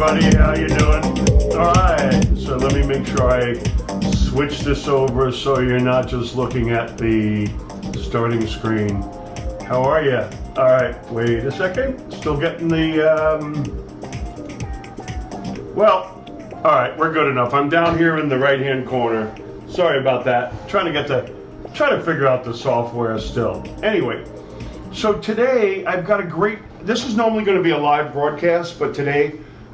How you doing? All right, so let me make sure I switch this over so you're not just looking at the starting screen. How are you? All right, wait a second. Still getting the, well, all right, we're good enough. I'm down here in the right-hand corner. Sorry about that. Trying to figure out the software still. Anyway, so today I've got a great, this is normally going to be a live broadcast, but today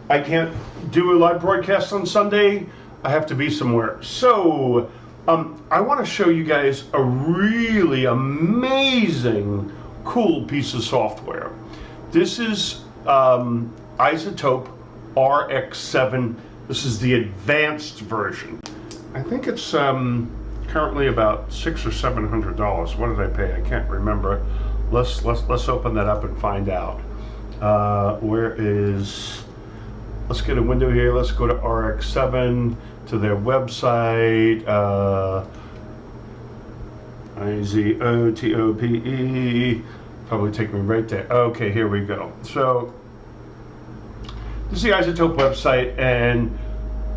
I can't do a live broadcast on Sunday. I have to be somewhere. So I want to show you guys a really amazing, cool piece of software. This is Izotope RX7. This is the advanced version. I think it's currently about $600 or $700. What did I pay? I can't remember. Let's open that up and find out. Where is? Let's get a window here. Let's go to RX7 to their website. Izotope. Probably take me right there. Okay, here we go. So this is the Izotope website, and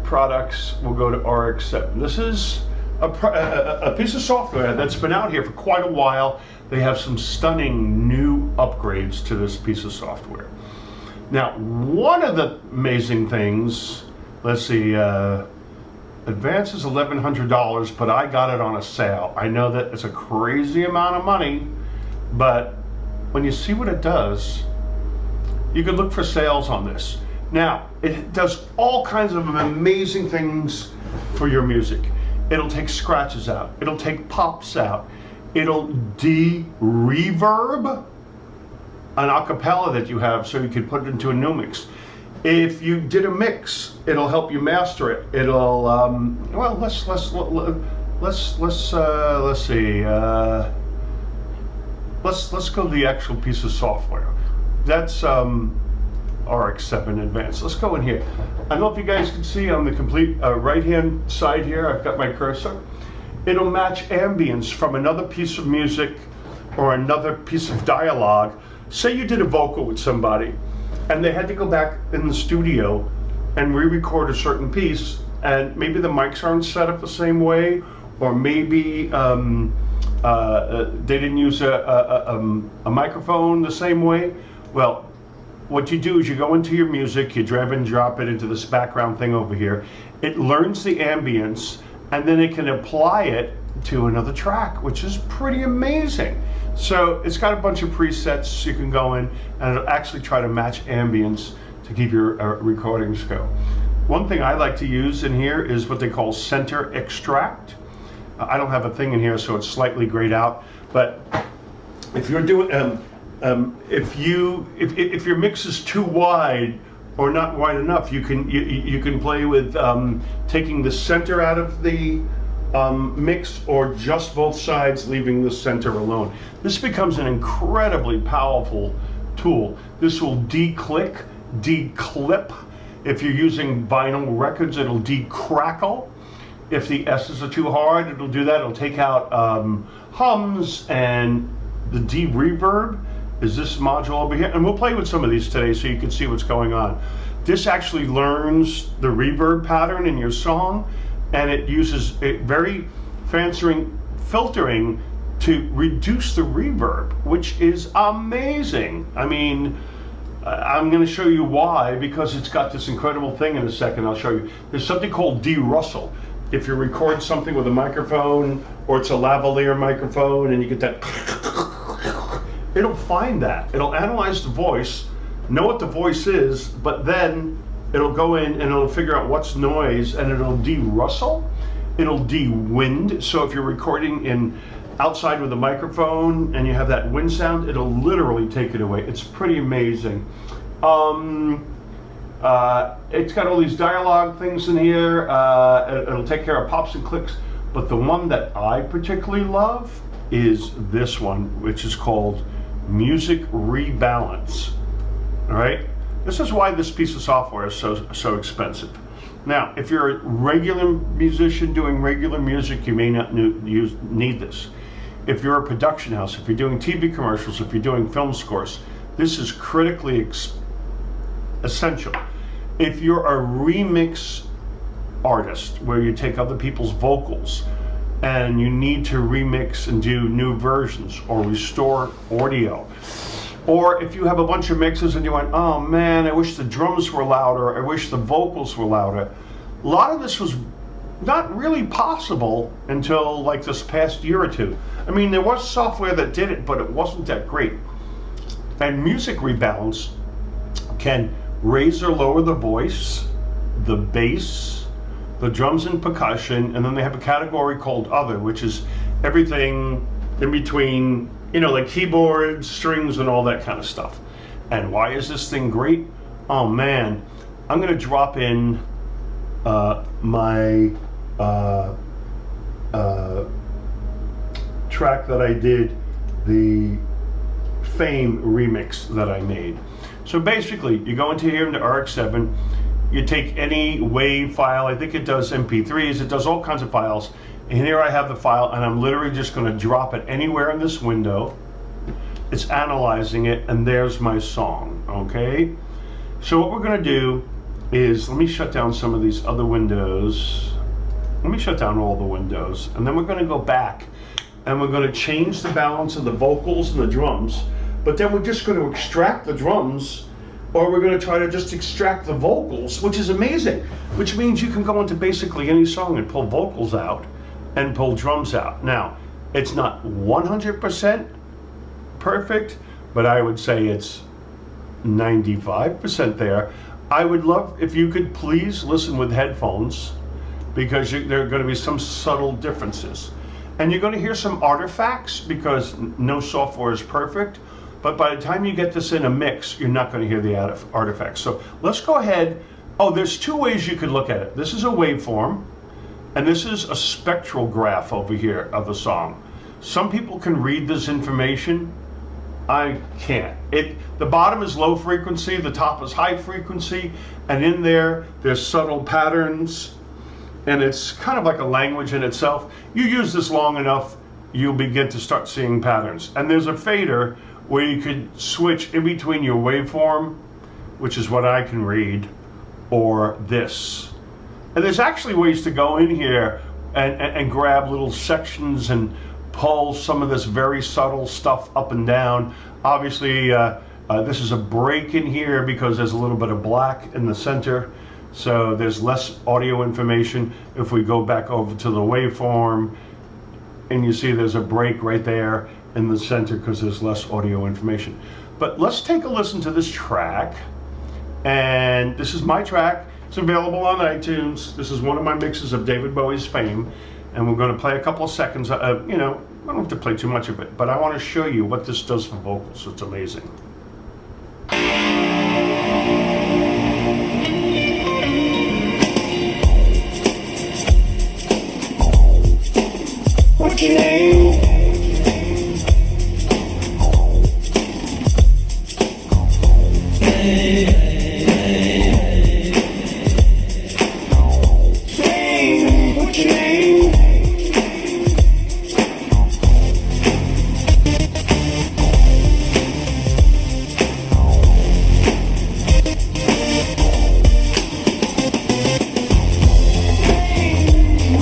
products will go to RX7. This is a piece of software that's been out here for quite a while. They have some stunning new upgrades to this piece of software. Now, one of the amazing things, let's see, advance is $1,100, but I got it on a sale. I know that it's a crazy amount of money, but when you see what it does, you can look for sales on this. Now, it does all kinds of amazing things for your music. It'll take scratches out. It'll take pops out. It'll de-reverb an acapella that you have, so you can put it into a new mix. If you did a mix, it'll help you master it. It'll well, let's see. Let's go to the actual piece of software. That's RX7 Advanced. Let's go in here. I don't know if you guys can see on the complete right-hand side here. I've got my cursor. It'll match ambience from another piece of music or another piece of dialogue. Say you did a vocal with somebody and they had to go back in the studio and re-record a certain piece, and maybe the mics aren't set up the same way, or maybe they didn't use a microphone the same way. Well, what you do is you go into your music, you drag and drop it into this background thing over here. It learns the ambience, and then it can apply it to another track, which is pretty amazing. So it's got a bunch of presets you can go in, and it'll actually try to match ambience to keep your recordings go. One thing I like to use in here is what they call center extract. I don't have a thing in here, so it's slightly grayed out. But if you're doing, if your mix is too wide or not wide enough, you can play with taking the center out of the mix, or just both sides, leaving the center alone. This becomes an incredibly powerful tool. This will declick, declip. If you're using vinyl records, it'll decrackle. If the S's are too hard, it'll do that. It'll take out hums, and the de-reverb is this module over here. And we'll play with some of these today so you can see what's going on. This actually learns the reverb pattern in your song, and it uses very fancy filtering to reduce the reverb, which is amazing. I mean, I'm going to show you why, because it's got this incredible thing. In a second I'll show you. There's something called de-rustle. If you record something with a microphone, or it's a lavalier microphone, and you get that, it'll find that. It'll analyze the voice, know what the voice is, but then it'll go in and it'll figure out what's noise, and it'll de-rustle. It'll de-wind. So if you're recording in outside with a microphone and you have that wind sound, it'll literally take it away. It's pretty amazing. It's got all these dialogue things in here. It'll take care of pops and clicks. But the one that I particularly love is this one, which is called Music Rebalance. All right. This is why this piece of software is so expensive. Now, if you're a regular musician doing regular music, you may not need this. If you're a production house, if you're doing TV commercials, if you're doing film scores, this is critically essential. If you're a remix artist where you take other people's vocals and you need to remix and do new versions or restore audio, or if you have a bunch of mixes and you went, oh man, I wish the drums were louder, I wish the vocals were louder. A lot of this was not really possible until like this past year or two. I mean, there was software that did it, but it wasn't that great. And Music Rebalance can raise or lower the voice, the bass, the drums and percussion, and then they have a category called Other, which is everything in between, you know, like keyboards, strings, and all that kind of stuff. And why is this thing great? Oh man, I'm gonna drop in my track that I did, the Fame remix that I made. So basically, you go into here into RX7, you take any WAV file, I think it does MP3s, it does all kinds of files, and here I have the file, and I'm literally just going to drop it anywhere in this window. It's analyzing it, and there's my song, okay? So what we're going to do is, let me shut down some of these other windows. Let me shut down all the windows, and then we're going to go back, and we're going to change the balance of the vocals and the drums, but then we're just going to extract the drums, or we're going to try to just extract the vocals, which is amazing, which means you can go into basically any song and pull vocals out and pull drums out. Now, it's not 100% perfect, but I would say it's 95% there. I would love if you could please listen with headphones, because there are going to be some subtle differences. And you're going to hear some artifacts, because no software is perfect. But by the time you get this in a mix, you're not going to hear the artifacts. So let's go ahead. Oh, there's two ways you could look at it. This is a waveform, and this is a spectral graph over here of the song. Some people can read this information. I can't. The bottom is low frequency, the top is high frequency, and in there's subtle patterns, and it's kind of like a language in itself. You use this long enough, you'll begin to start seeing patterns. And there's a fader where you could switch in between your waveform, which is what I can read, or this. And there's actually ways to go in here and grab little sections and pull some of this very subtle stuff up and down. Obviously, this is a break in here because there's a little bit of black in the center, so there's less audio information. If we go back over to the waveform, and you see there's a break right there in the center because there's less audio information. But let's take a listen to this track. And this is my track. It's available on iTunes. This is one of my mixes of David Bowie's Fame. And we're going to play a couple of seconds. You know, I don't have to play too much of it, but I want to show you what this does for vocals. It's amazing. What's your name? What's your name?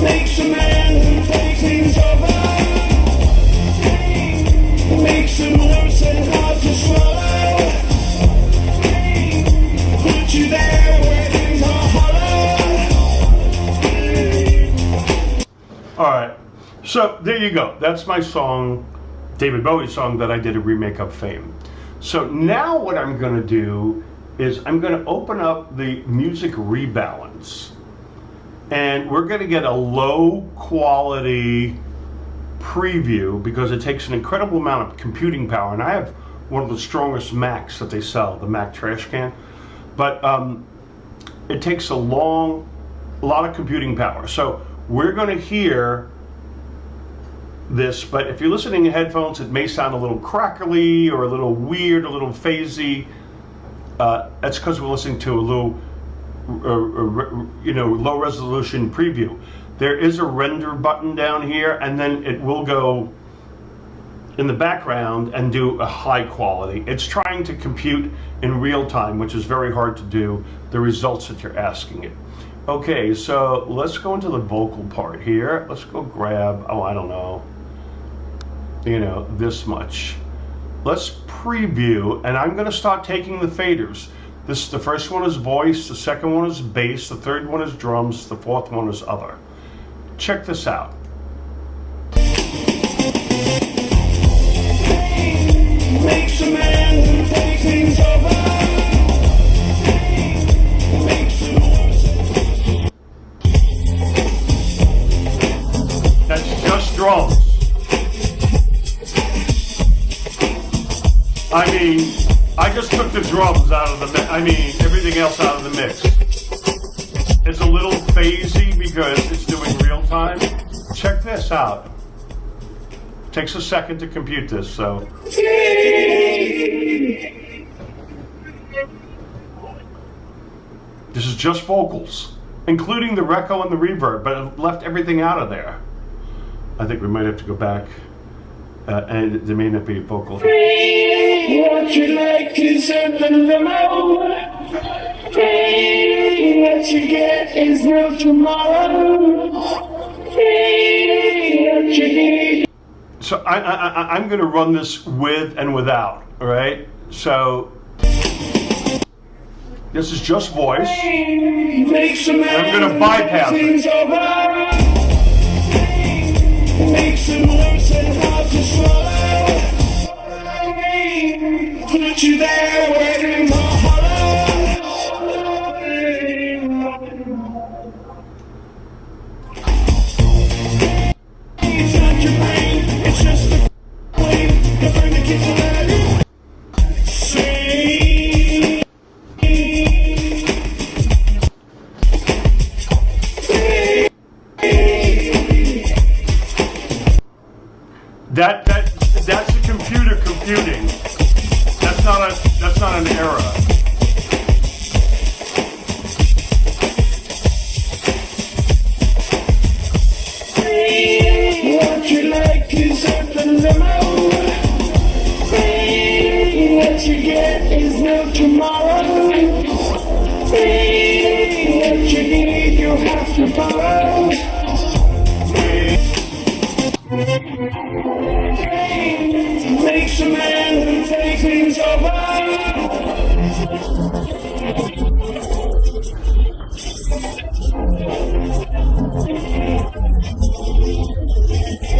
Makes a man who takes things over. Makes him loose and hard to swallow. Put you there where things are hollow. Alright, so there you go. That's my song, David Bowie's song that I did a remake of Fame. So now what I'm going to do is I'm going to open up the Music Rebalance. And we're going to get a low quality preview because it takes an incredible amount of computing power, and I have one of the strongest Macs that they sell, the Mac trash can, but it takes a lot of computing power. So we're going to hear this, but if you're listening in headphones, it may sound a little crackly or a little weird, a little phasey. That's because we're listening to a little, low resolution preview. There is a render button down here, and then it will go in the background and do a high quality. It's trying to compute in real time, which is very hard to do, the results that you're asking it. Okay, so let's go into the vocal part here. Let's go grab, I don't know, this much. Let's preview, and I'm gonna start taking the faders. The first one is voice, the second one is bass, the third one is drums, the fourth one is other. Check this out. Makes a man take things over. That's just drums. I mean, I just took the drums out of the mix. I mean, everything else out of the mix. It's a little phasey because it's doing real time. Check this out. Takes a second to compute this, so. This is just vocals, including the reco and the reverb, but it left everything out of there. I think we might have to go back, and there may not be a vocal. What you like is in the limo. What you get is no tomorrow. What you need. So I'm going to run this with and without, all right? So this is just voice. And I'm going to bypass it. Makes it worse and hard to swallow. Put you there waiting for it's not your brain, it's just the way the brain that gets around you. That's the computer computing. That's not an error. What you like is at the limo. What you get is no tomorrow. What you need, you have to borrow. Makes a man take things over.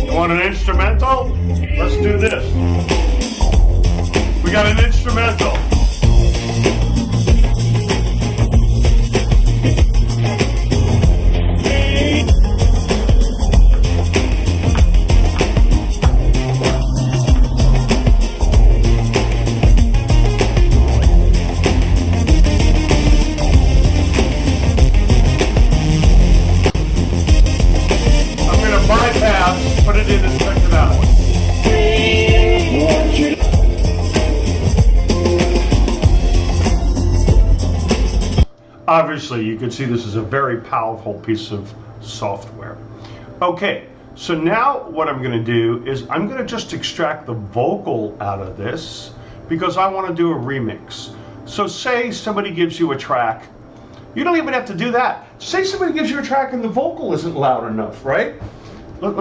You want an instrumental? Let's do this. We got an instrumental. Put it in and check it out. Obviously, you can see this is a very powerful piece of software. Okay, so now what I'm going to do is I'm going to just extract the vocal out of this because I want to do a remix. So say somebody gives you a track. You don't even have to do that. Say somebody gives you a track and the vocal isn't loud enough, right? Let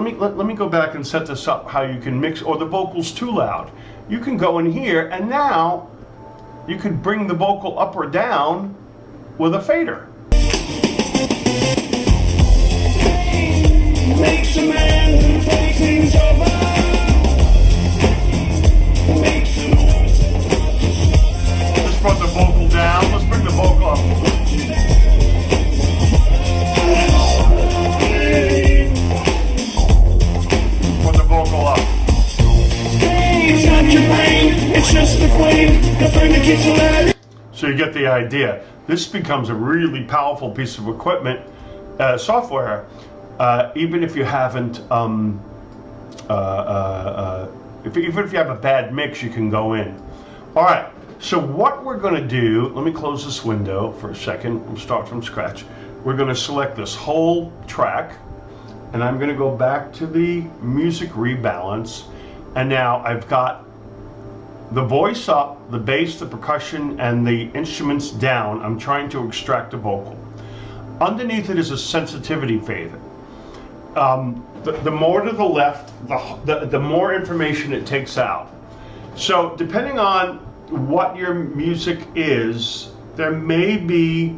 me go back and set this up how you can mix, or the vocal's too loud. You can go in here and now you can bring the vocal up or down with a fader. Makes a man take things over. Let's put the vocal down. Let's bring the vocal up. Put the the flame, the flame that keeps alive. So you get the idea. This becomes a really powerful piece of equipment, software, even if you haven't, even if you have a bad mix, you can go in. All right, so what we're gonna do, let me close this window for a second and start from scratch. We're gonna select this whole track, and I'm gonna go back to the music rebalance, and now I've got the voice up, the bass, the percussion, and the instruments down. I'm trying to extract a vocal. Underneath it is a sensitivity fader. The more to the left, the more information it takes out. So depending on what your music is, there may be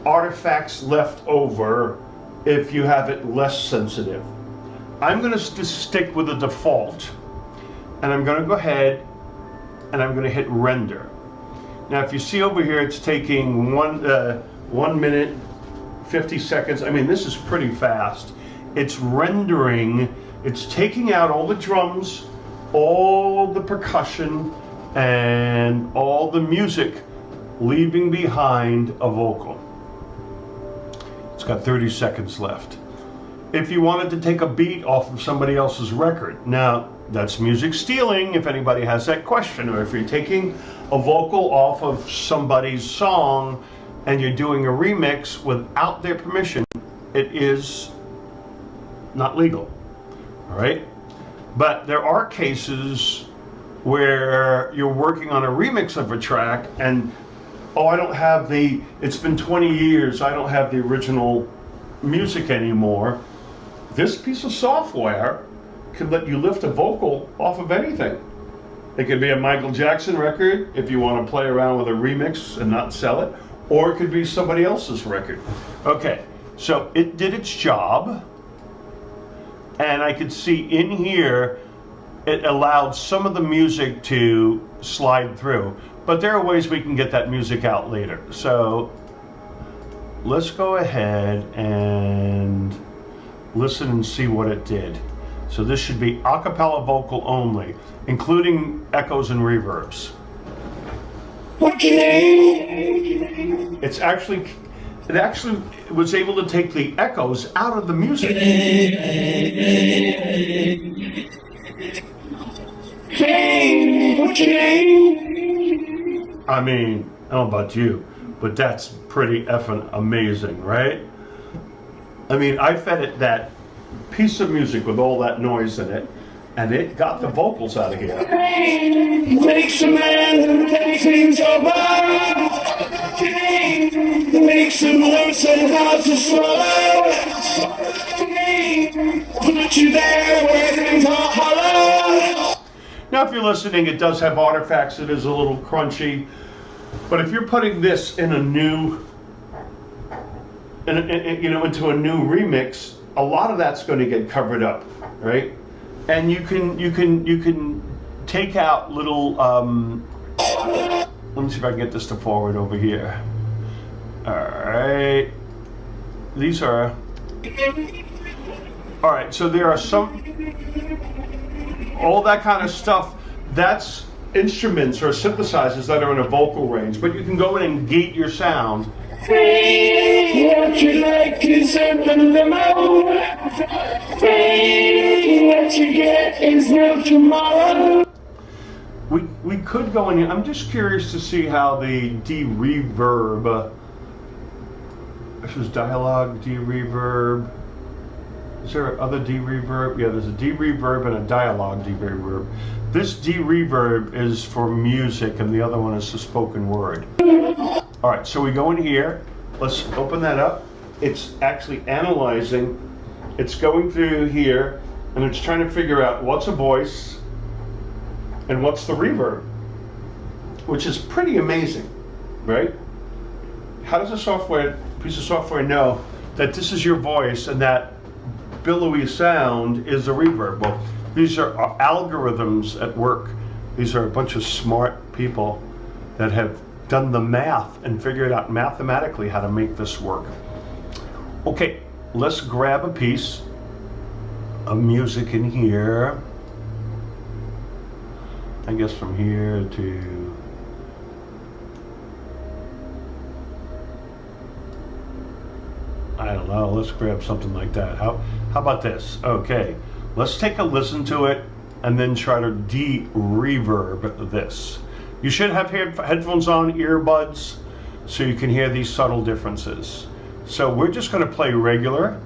artifacts left over if you have it less sensitive. I'm going to stick with the default, and I'm going to go ahead and I'm going to hit render. Now if you see over here, it's taking 1 minute 50 seconds. I mean, this is pretty fast. It's rendering, it's taking out all the drums, all the percussion, and all the music, leaving behind a vocal. It's got 30 seconds left. If you wanted to take a beat off of somebody else's record, now that's music stealing, if anybody has that question, or if you're taking a vocal off of somebody's song and you're doing a remix without their permission, it is not legal, all right? But there are cases where you're working on a remix of a track and, oh, I don't have it's been 20 years, I don't have the original music anymore. This piece of software could let you lift a vocal off of anything. It could be a Michael Jackson record if you want to play around with a remix and not sell it, or it could be somebody else's record. Okay, so it did its job, and I could see in here it allowed some of the music to slide through, but there are ways we can get that music out later. So let's go ahead and listen and see what it did. So this should be a cappella vocal only, including echoes and reverbs. What's your name? It actually was able to take the echoes out of the music. Hey, what's your name? I mean, I don't know about you, but that's pretty effing amazing, right? I mean, I fed it that piece of music with all that noise in it, and it got the vocals out of here. Pain makes a man take things over. Pain makes him learn how to swallow. Pain put you there where things are hollow. Now, if you're listening, it does have artifacts. It is a little crunchy, but if you're putting this in a new, into a new remix, a lot of that's going to get covered up, right? And you can take out little. Let me see if I can get this to forward over here. All right, these are. All right, so there are some. All that kind of stuff. That's instruments or synthesizers that are in a vocal range, but you can go in and gate your sound. Hey, what you like is open limo. Hey, what you get is no tomorrow. We could go in here. I'm just curious to see how the de-reverb. This is dialogue de-reverb. Is there other de-reverb? Yeah, there's a de-reverb and a dialogue de-reverb. This de-reverb is for music, and the other one is the spoken word. All right, so we go in here. Let's open that up. It's actually analyzing. It's going through here, and it's trying to figure out what's a voice and what's the reverb, which is pretty amazing, right? How does a piece of software know that this is your voice and that billowy sound is a reverb? Well, these are algorithms at work. These are a bunch of smart people that have done the math and figured out mathematically how to make this work. Okay, let's grab a piece of music in here. I guess from here to, I don't know, let's grab something like that. How about this? Okay, let's take a listen to it and then try to de-reverb this. You should have headphones on, earbuds, so you can hear these subtle differences. So we're just going to play regular.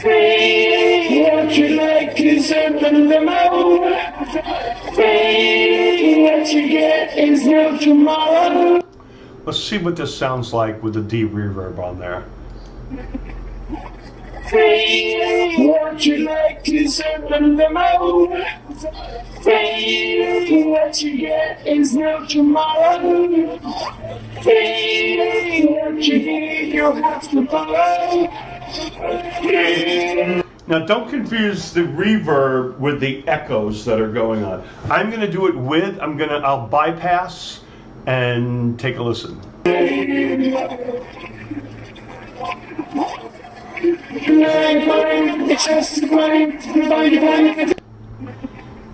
What you like is open the mouth. What you get is no tomorrow. Let's see what this sounds like with the de-reverb on there. What you like is open the mouth. What you get is no tomorrow. What you need, you have to borrow. Now don't confuse the reverb with the echoes that are going on. I'm going to do it with, I'll bypass and take a listen.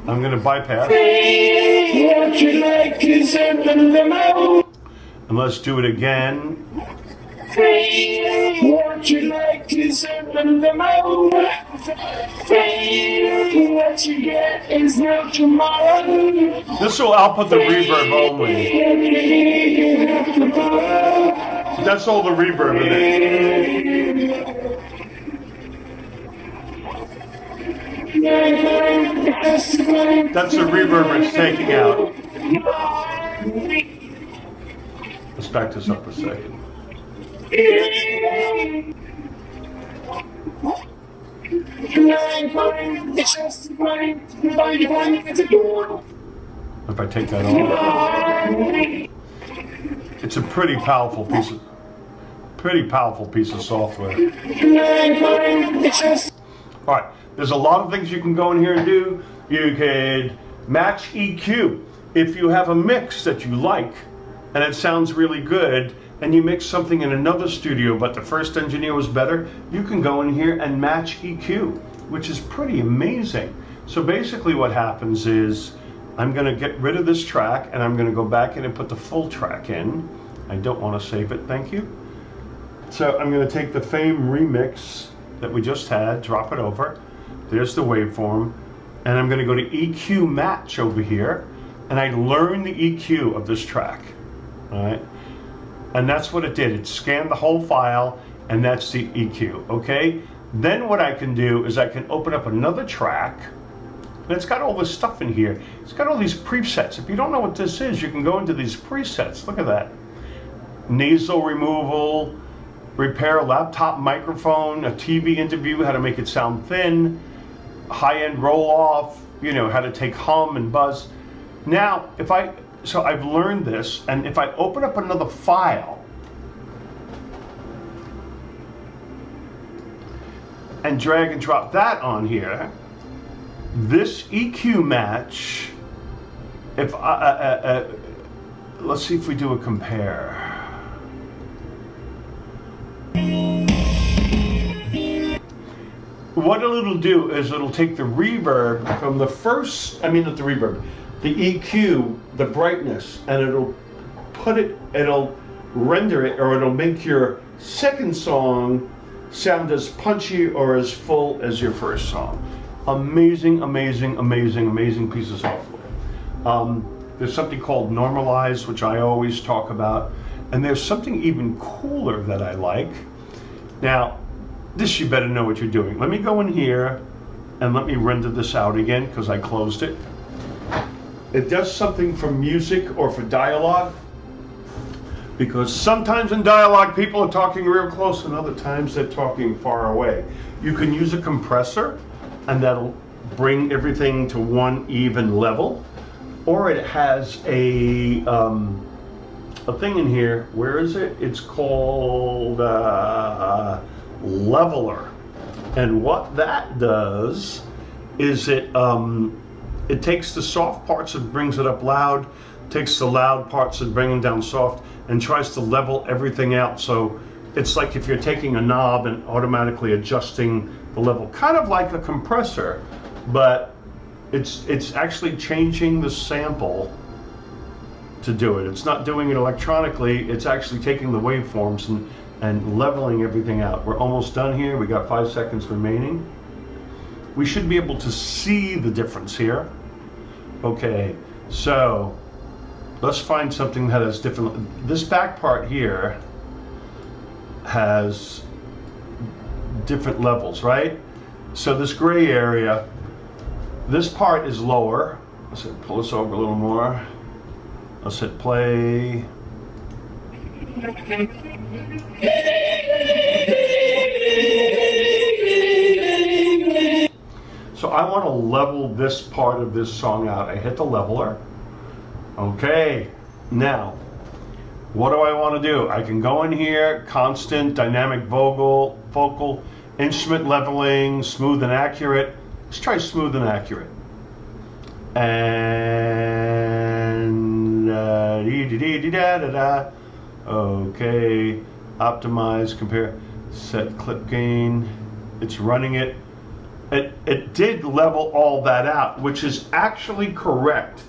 I'm going to bypass. What you like is open the mouth. And let's do it again. What you like is open the mouth. What you get is no tomorrow. This will output the reverb only. That's all the reverb in it. That's the reverb it's taking out. Let's back this up a second. If I take that off, it's a pretty powerful piece of software. All right, there's a lot of things you can go in here and do. You could match EQ. If you have a mix that you like and it sounds really good, and you mix something in another studio, but the first engineer was better, you can go in here and match EQ, which is pretty amazing. So basically what happens is, I'm gonna get rid of this track and I'm gonna go back in and put the full track in. I don't wanna save it, thank you. So I'm gonna take the Fame remix that we just had, drop it over. There's the waveform. And I'm gonna go to EQ match over here, and I learn the EQ of this track, all right? And that's what it did. It scanned the whole file, and that's the EQ, okay? Then what I can do is I can open up another track, and it's got all this stuff in here. It's got all these presets. If you don't know what this is, you can go into these presets. Look at that. Nasal removal, repair a laptop microphone, a TV interview, how to make it sound thin, high-end roll-off, you know, how to take hum and buzz. Now, so I've learned this, and if I open up another file and drag and drop that on here, this EQ match, if let's see if we do a compare. What it'll do is it'll take the reverb from the first, not the reverb, the EQ, the brightness, and it'll render it, or it'll make your second song sound as punchy or as full as your first song. Amazing, amazing, amazing, amazing piece of software. There's something called Normalize, which I always talk about, and there's something even cooler that I like. Now, this you better know what you're doing. Let me go in here and let me render this out again because I closed it. It does something for music or for dialogue, because sometimes in dialogue people are talking real close and other times they're talking far away. You can use a compressor and that'll bring everything to one even level, or it has a thing in here. Where is it? It's called leveler, and what that does is it takes the soft parts and brings it up loud, takes the loud parts and bring them down soft, and tries to level everything out. So it's like if you're taking a knob and automatically adjusting the level, kind of like a compressor, but it's actually changing the sample to do it. It's not doing it electronically, it's actually taking the waveforms and leveling everything out. We're almost done here, we got 5 seconds remaining. We should be able to see the difference here. Okay, so let's find something that has different, this back part here has different levels, right? So this gray area, this part is lower. Let's pull this over a little more. Let's hit play. So I want to level this part of this song out. I hit the leveler. Okay, now, what do I want to do? I can go in here, constant, dynamic vocal, instrument leveling, smooth and accurate. Let's try smooth and accurate. And okay, optimize, compare, set clip gain. It's running it. It did level all that out, which is actually correct.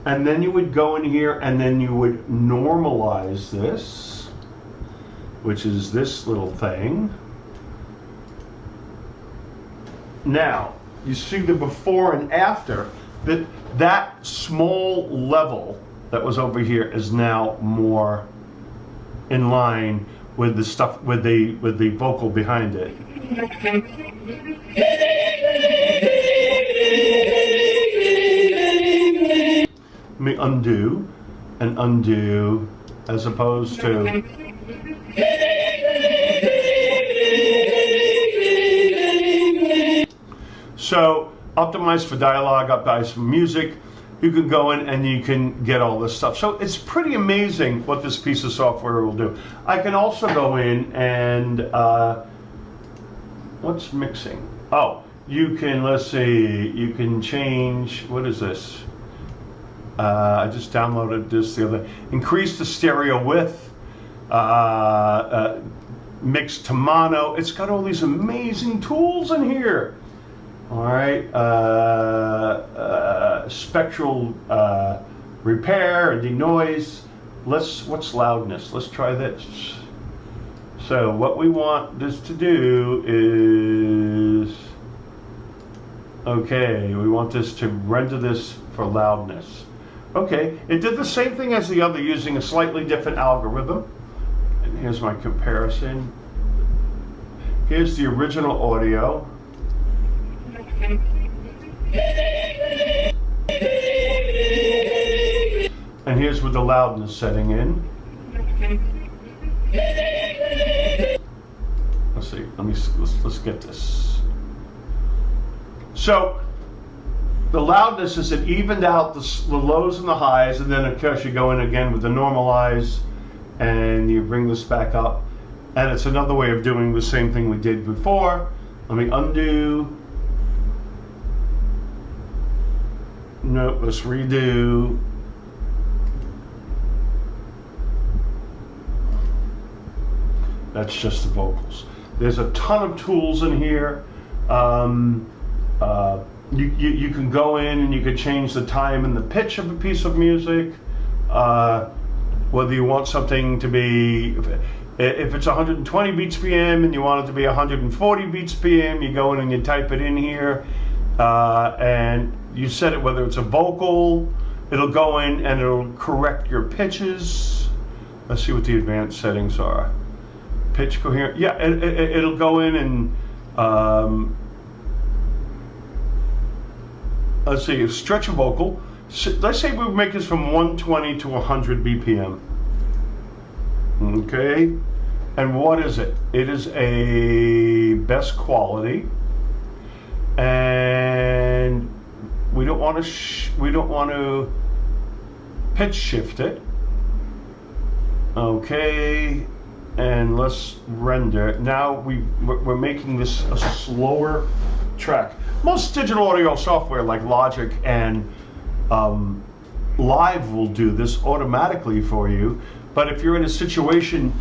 And then you would go in here and then you would normalize this, which is this little thing. Now, you see the before and after, that small level that was over here is now more in line with the stuff, with the vocal behind it. Let me undo and undo as opposed to so optimize for dialogue, optimize for music. You can go in and you can get all this stuff. So it's pretty amazing what this piece of software will do. I can also go in and what's mixing? Oh, you can, let's see, you can change, what is this? I just downloaded this the other day. Increase the stereo width, mix to mono. It's got all these amazing tools in here. All right, spectral repair and denoise. What's loudness? Let's try this. So what we want this to do is, okay, we want this to render this for loudness. Okay, it did the same thing as the other using a slightly different algorithm. And here's my comparison. Here's the original audio. And here's with the loudness setting in. Let's see, let's get this. So, the loudness is it evened out the lows and the highs, and then of course you go in again with the normalize, and you bring this back up, and it's another way of doing the same thing we did before. Let me undo. Nope, let's redo. That's just the vocals. There's a ton of tools in here. You can go in and you can change the time and the pitch of a piece of music. Whether you want something to be, if it's 120 beats PM and you want it to be 140 beats PM, you go in and you type it in here, and you set it whether it's a vocal. It'll go in and it'll correct your pitches. Let's see what the advanced settings are. Pitch coherent. Yeah, it'll go in and let's see, stretch a vocal. Let's say we make this from 120 to 100 BPM. Okay, and what is it? It is a best quality, and we don't want to pitch shift it. Okay, and let's render. Now we're making this a slower track. Most digital audio software like Logic and Live will do this automatically for you. But if you're in a situation,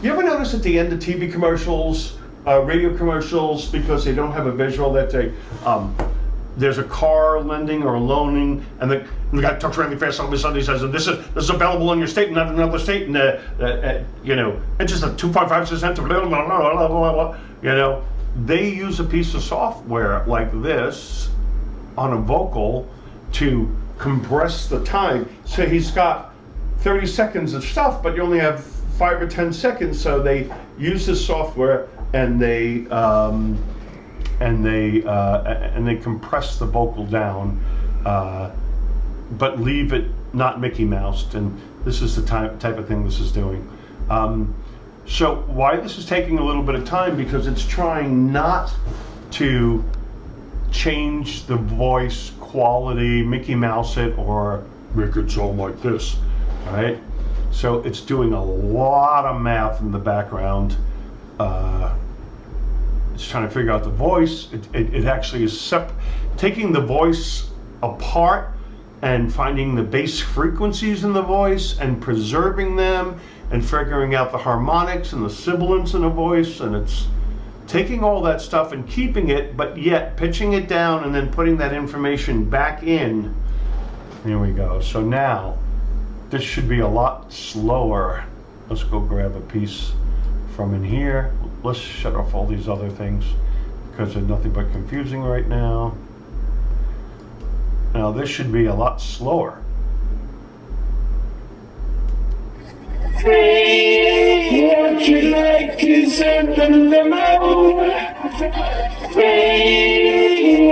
you ever notice at the end of TV commercials, radio commercials, because they don't have a visual, that they there's a car lending or loaning, and the guy talks really fast. All of a sudden he says, "This is available in your state, not in another state," and and just a 2.5%. Blah, blah, blah, blah, blah, blah. They use a piece of software like this on a vocal to compress the time. So he's got 30 seconds of stuff, but you only have 5 or 10 seconds. So they use this software and they compress the vocal down, but leave it not Mickey Moused. And this is the type of thing this is doing. So why this is taking a little bit of time, because it's trying not to change the voice quality, Mickey Mouse it, or make it sound like this, right? So it's doing a lot of math in the background. It's trying to figure out the voice. It actually is taking the voice apart and finding the bass frequencies in the voice and preserving them and figuring out the harmonics and the sibilants in the voice, and it's taking all that stuff and keeping it, but yet pitching it down and then putting that information back in. There we go. So now this should be a lot slower. Let's go grab a piece from in here. Let's shut off all these other things because they're nothing but confusing right now. Now this should be a lot slower. What you like is in the limo.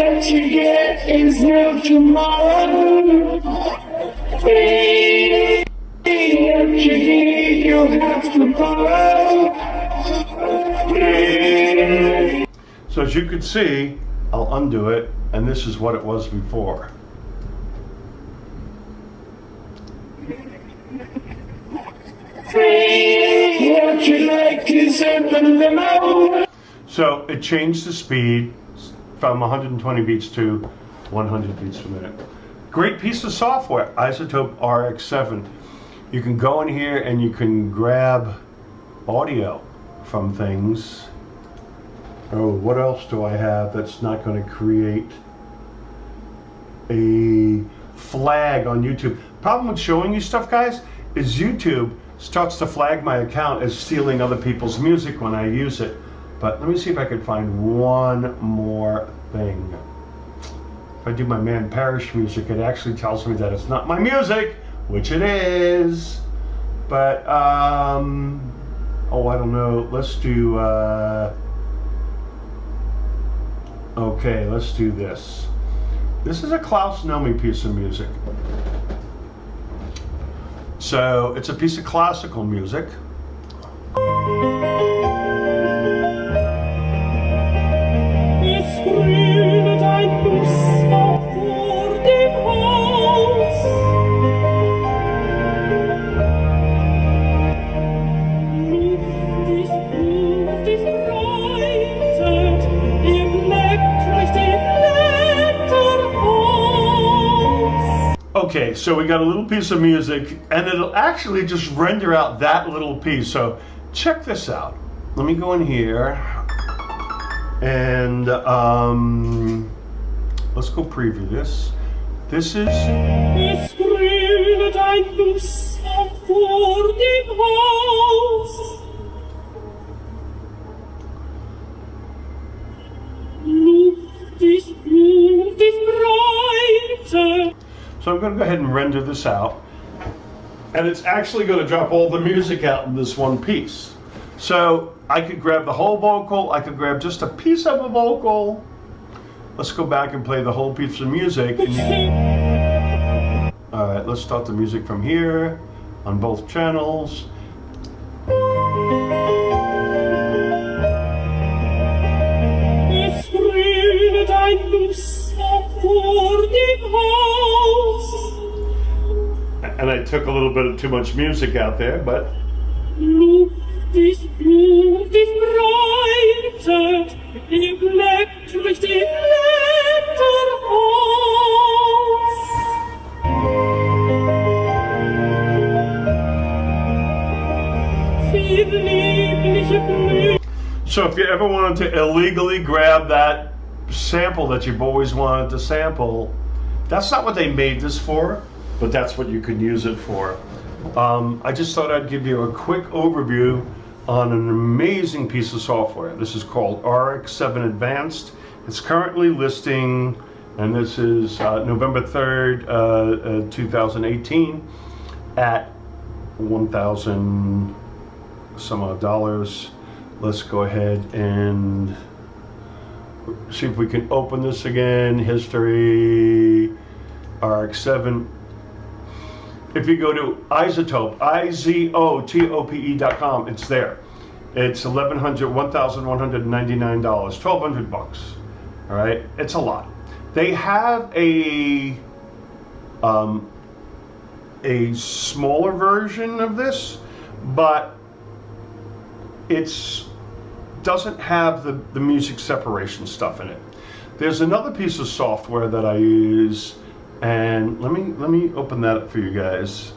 What you get is no tomorrow. What you need, you have to borrow. So as you can see, I'll undo it, and this is what it was before. What you like is in the limo. So it changed the speed from 120 beats to 100 beats per minute. Great piece of software, Izotope RX7. You can go in here and you can grab audio from things. Oh, what else do I have that's not going to create a flag on YouTube? Problem with showing you stuff, guys, is YouTube starts to flag my account as stealing other people's music when I use it. But let me see if I could find one more thing. If I do my man Parrish music, it actually tells me that it's not my music, which it is. But, oh, I don't know. Let's do, okay, let's do this. This is a Klaus Nomi piece of music. So it's a piece of classical music. Okay, so we got a little piece of music, and it'll actually just render out that little piece. So check this out. Let me go in here, and let's go preview this. This is... So I'm going to go ahead and render this out, and it's actually going to drop all the music out in this one piece. So I could grab the whole vocal, I could grab just a piece of a vocal. Let's go back and play the whole piece of music. All right, let's start the music from here on both channels. And I took a little bit of too much music out there, but... So if you ever wanted to illegally grab that sample that you've always wanted to sample. That's not what they made this for, but that's what you could use it for. I just thought I'd give you a quick overview on an amazing piece of software. This is called RX7 ADVANCED. It's currently listing, and this is November 3rd, 2018, at $1,000 some odd dollars. Let's go ahead and see if we can open this again. History, RX7. If you go to Izotope, IZOTOPE.com, it's there. It's $1,199, 1,200 bucks. All right, it's a lot. They have a smaller version of this, but it's doesn't have the music separation stuff in it. There's another piece of software that I use, and let me open that up for you guys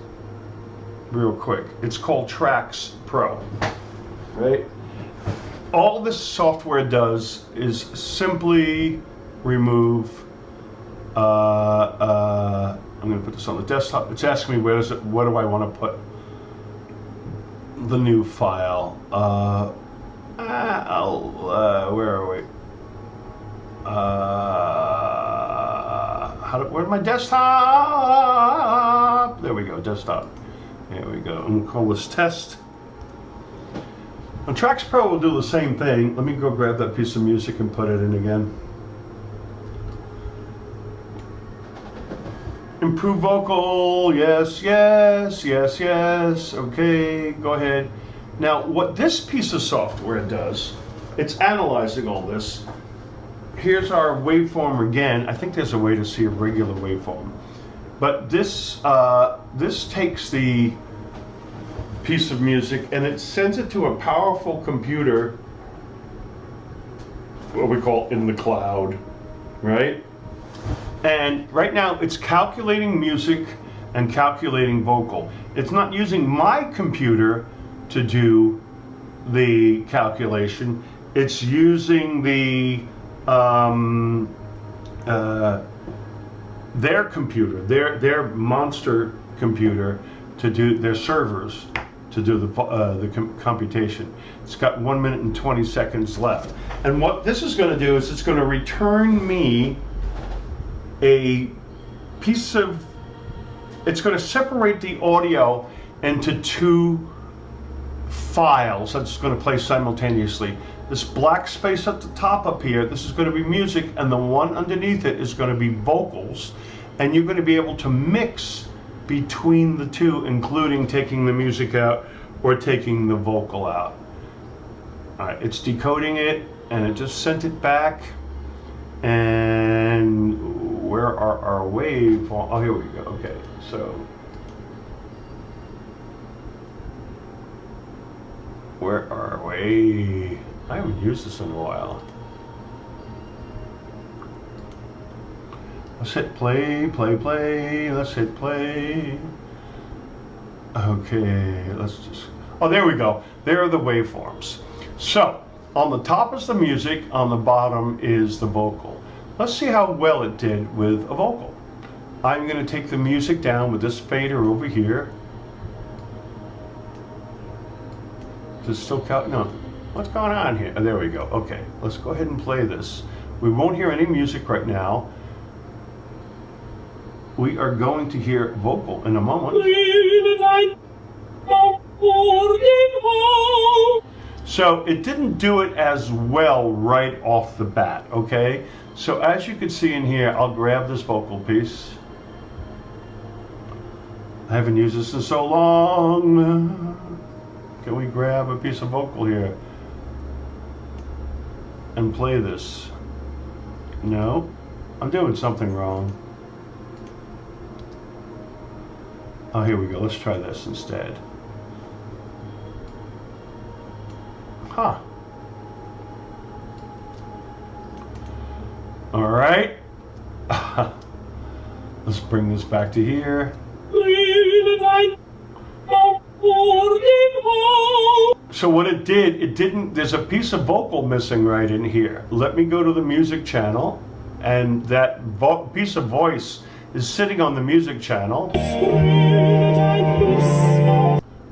real quick. It's called Tracks Pro, right? All this software does is simply remove. I'm going to put this on the desktop. It's asking me what do I want to put the new file. Where are we? Where's my desktop? There we go, desktop. There we go. I'm going to call this test. And Tracks Pro will do the same thing. Let me go grab that piece of music and put it in again. Improve vocal, yes, yes, yes, yes. Okay, go ahead. Now, what this piece of software does, it's analyzing all this. Here's our waveform again. I think there's a way to see a regular waveform. But this takes the piece of music and it sends it to a powerful computer, what we call in the cloud, right? And right now it's calculating music and calculating vocal. It's not using my computer to do the calculation. It's using their computer, their monster computer, to do their servers to do the computation. It's got 1 minute and 20 seconds left. And what this is going to do is it's going to return me a piece of, it's going to separate the audio into two files that's going to play simultaneously. This black space at the top up here, this is going to be music, and the one underneath it is going to be vocals, and you're going to be able to mix between the two, including taking the music out or taking the vocal out. All right, it's decoding it, and it just sent it back. And where are our waveforms? Oh, here we go. Okay, so where are we? I haven't used this in a while. Let's hit play, play, play. Let's hit play. Okay, let's just, oh, there we go. There are the waveforms. So, on the top is the music, on the bottom is the vocal. Let's see how well it did with a vocal. I'm going to take the music down with this fader over here. Does it still count? No. What's going on here? Oh, there we go. Okay, let's go ahead and play this. We won't hear any music right now. We are going to hear vocal in a moment. So it didn't do it as well right off the bat, okay? So as you can see in here, I'll grab this vocal piece. I haven't used this in so long. Can we grab a piece of vocal here and play this? No, I'm doing something wrong. Oh, here we go. Let's try this instead. Huh. All right. Let's bring this back to So what it did, there's a piece of vocal missing right in here. Let me go to the music channel, and that piece of voice is sitting on the music channel.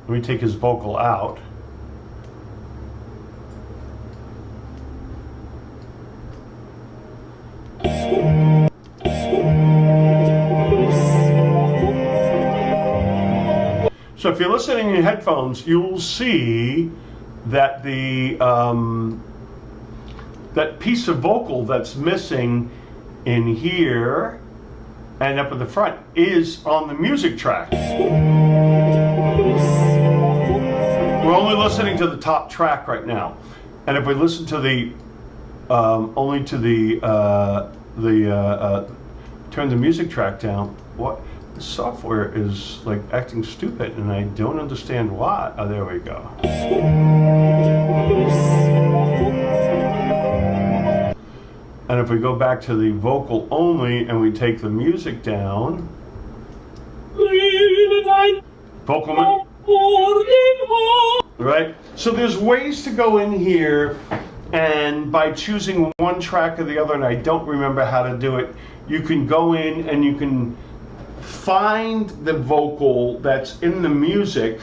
Let me take his vocal out. So if you're listening in headphones, you'll see that that piece of vocal that's missing in here and up at the front is on the music track. We're only listening to the top track right now, and if we listen to the only to the turn the music track down, what? The software is like acting stupid, and I don't understand why. Oh, there we go. And if we go back to the vocal only and we take the music down, vocal, right? So there's ways to go in here, and by choosing one track or the other, and I don't remember how to do it, you can go in and you can find the vocal that's in the music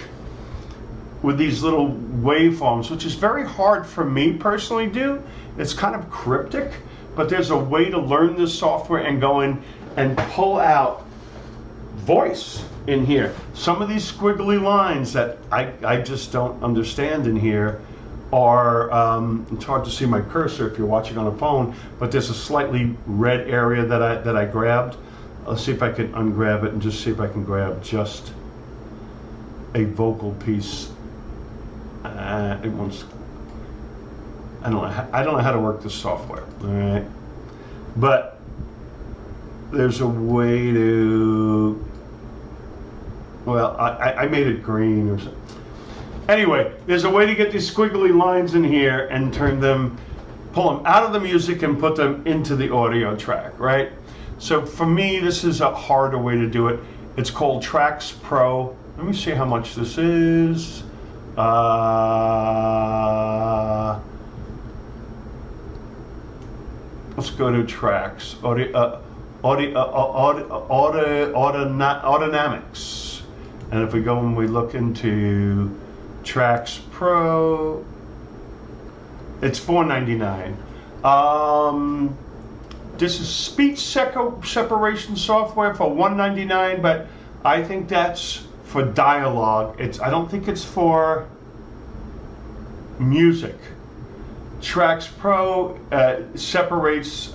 with these little waveforms, which is very hard for me personally to do. It's kind of cryptic, but there's a way to learn this software and go in and pull out voice in here. Some of these squiggly lines that I just don't understand in here are, it's hard to see my cursor if you're watching on a phone, but there's a slightly red area that I grabbed. Let's see if I can ungrab it and just see if I can grab just a vocal piece. It wants. I don't know how to work this software. All right, but there's a way to. Well, I made it green or something. Anyway, there's a way to get these squiggly lines in here and pull them out of the music and put them into the audio track, right? So for me, this is a harder way to do it. It's called Tracks Pro. Let me see how much this is. Let's go to Tracks. Autodynamics. And if we go and we look into Tracks Pro, it's $4.99. This is speech separation software for $1.99, but I think that's for dialogue. I don't think it's for music. Tracks Pro separates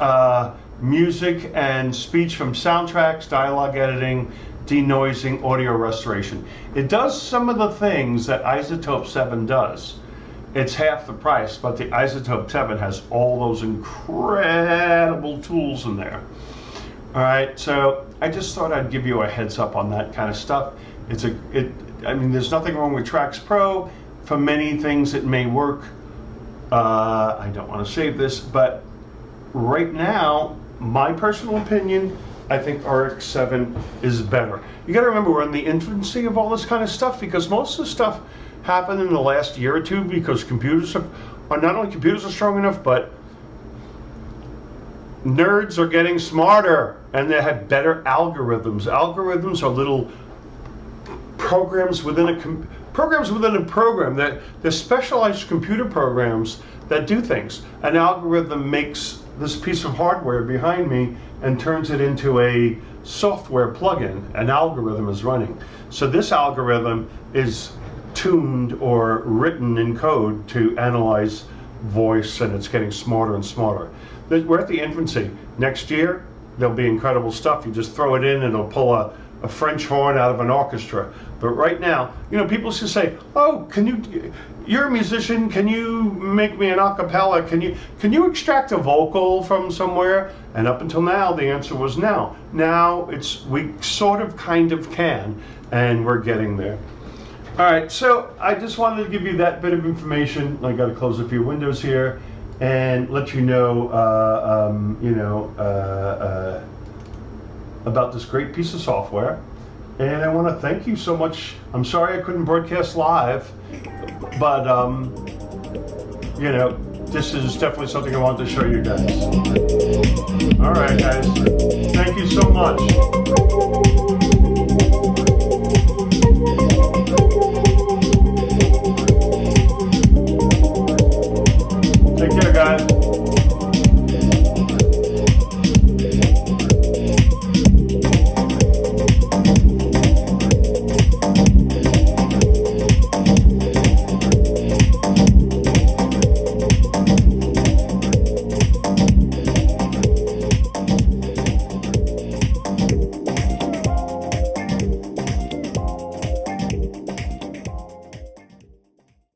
music and speech from soundtracks, dialogue editing, denoising, audio restoration. It does some of the things that Izotope 7 does. It's half the price, but the Izotope 7 has all those incredible tools in there. All right, so I just thought I'd give you a heads up on that kind of stuff. I mean, there's nothing wrong with Tracks Pro. For many things, it may work. I don't want to save this, but right now, my personal opinion, I think RX7 is better. You got to remember, we're in the infancy of all this kind of stuff, because most of the stuff happened in the last year or two, because computers are not only computers are strong enough, but nerds are getting smarter and they have better algorithms. Algorithms are little programs within a program. They're specialized computer programs that do things. An algorithm makes this piece of hardware behind me and turns it into a software plugin. An algorithm is running. So this algorithm is tuned or written in code to analyze voice, and it's getting smarter and smarter. We're at the infancy. Next year, there'll be incredible stuff. You just throw it in, and it'll pull a French horn out of an orchestra. But right now, people just say, "Oh, you're a musician. Can you make me an a cappella? Can you extract a vocal from somewhere?" And up until now, the answer was no. Now we sort of kind of can, and we're getting there. All right, so I just wanted to give you that bit of information. I got to close a few windows here and let you know, about this great piece of software. And I want to thank you so much. I'm sorry I couldn't broadcast live, but you know, this is definitely something I wanted to show you guys. All right, guys. Thank you so much.